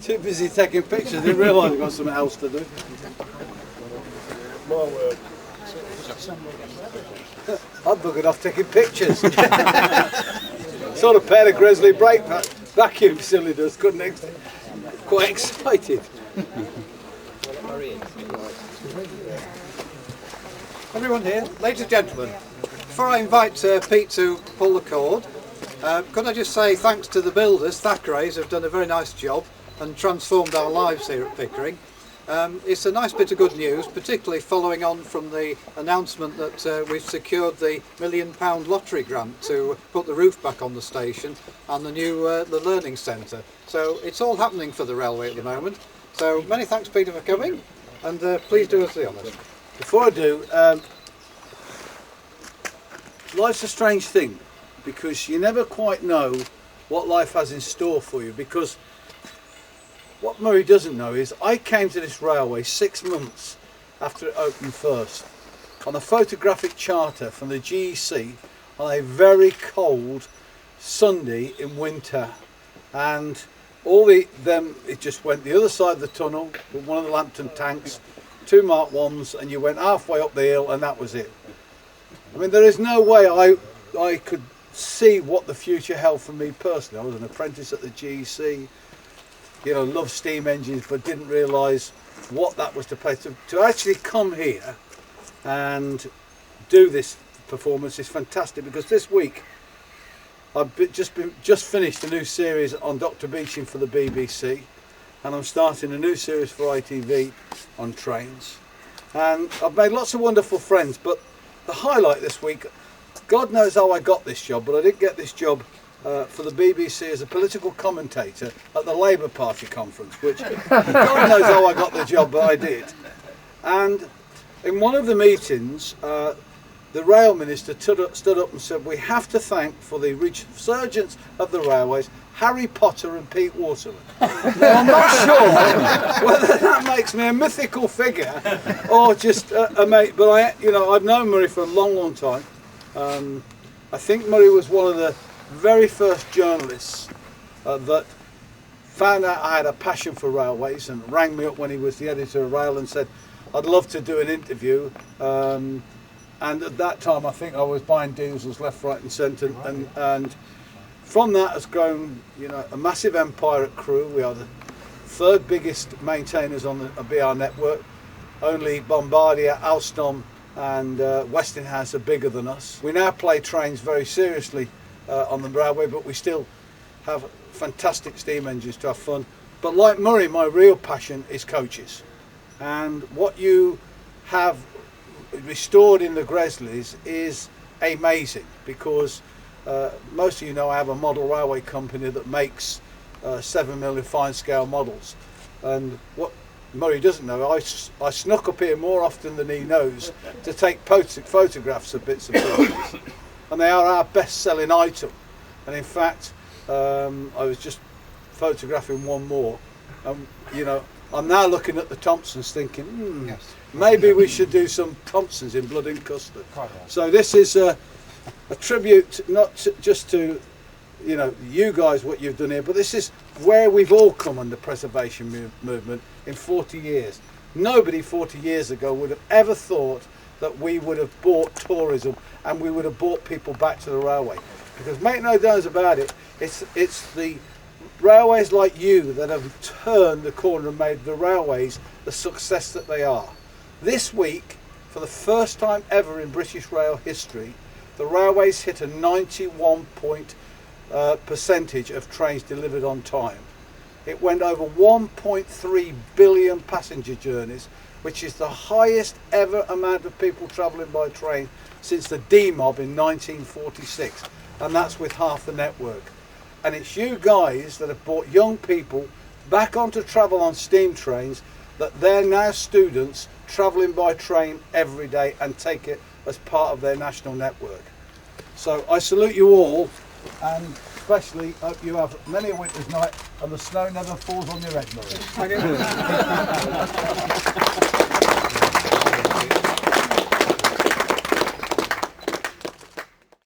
Too busy taking pictures, didn't realise I've got something else to do. I'm buggered off taking pictures. Sort of pair of Grizzly brake vacuum cylinders, couldn't quite excited. Everyone here, ladies and gentlemen, before I invite Pete to pull the cord, could I just say thanks to the builders, Thackeray's, who've done a very nice job and transformed our lives here at Pickering. It's a nice bit of good news, particularly following on from the announcement that we've secured the £1 million lottery grant to put the roof back on the station and the new the learning centre. So it's all happening for the railway at the moment. So many thanks, Peter, for coming, and please do us the honours. Before I do, life's a strange thing, because you never quite know what life has in store for you, because what Murray doesn't know is I came to this railway 6 months after it opened first on a photographic charter from the GEC on a very cold Sunday in winter, and it just went the other side of the tunnel with one of the Lambton tanks, 2 Mark 1s, and you went halfway up the hill and that was it. I mean, there is no way I could see what the future held for me personally. I was an apprentice at the GEC, you know, loved steam engines, but didn't realise what that was to play. To actually come here and do this performance is fantastic, because this week I've just finished a new series on Dr. Beeching for the BBC, and I'm starting a new series for ITV on trains, and I've made lots of wonderful friends. But the highlight this week, God knows how I got this job, but I did get this job for the BBC as a political commentator at the Labour Party conference, which God knows how I got the job, but I did. And in one of the meetings, the rail minister stood up and said, we have to thank for the resurgence of the railways Harry Potter and Pete Waterman. Now, I'm not sure whether that makes me a mythical figure or just a mate, but I've known Murray for a long time. I think Murray was one of the very first journalists that found out I had a passion for railways and rang me up when he was the editor of Rail and said, I'd love to do an interview. And at that time I think I was buying diesels left, right and centre, and from that has grown, you know, a massive empire at Crewe. We are the 3rd biggest maintainers on the BR network. Only Bombardier, Alstom and Westinghouse are bigger than us. We now play trains very seriously on the railway, but we still have fantastic steam engines to have fun. But like Murray, my real passion is coaches, and what you have restored in the Gresleys is amazing, because most of you know I have a model railway company that makes 7 million fine scale models, and what Murray doesn't know, I snuck up here more often than he knows to take photographs of bits of pieces, and they are our best selling item. And in fact, I was just photographing one more, and you know, I'm now looking at the Thompsons thinking, yes, maybe we should do some Thompsons in blood and custard. So this is a tribute not just to, you know, you guys, what you've done here, but this is where we've all come on the preservation movement in 40 years. Nobody 40 years ago would have ever thought that we would have brought tourism and we would have brought people back to the railway. Because make no doubt about it, it's the railways like you that have turned the corner and made the railways the success that they are. This week, for the first time ever in British rail history, the railways hit a 91 percentage of trains delivered on time. It went over 1.3 billion passenger journeys, which is the highest ever amount of people travelling by train since the D-Mob in 1946, and that's with half the network. And it's you guys that have brought young people back onto travel on steam trains, that they're now students travelling by train every day and take it as part of their national network. So I salute you all, and especially hope you have many a winter's night and the snow never falls on your head, Murray.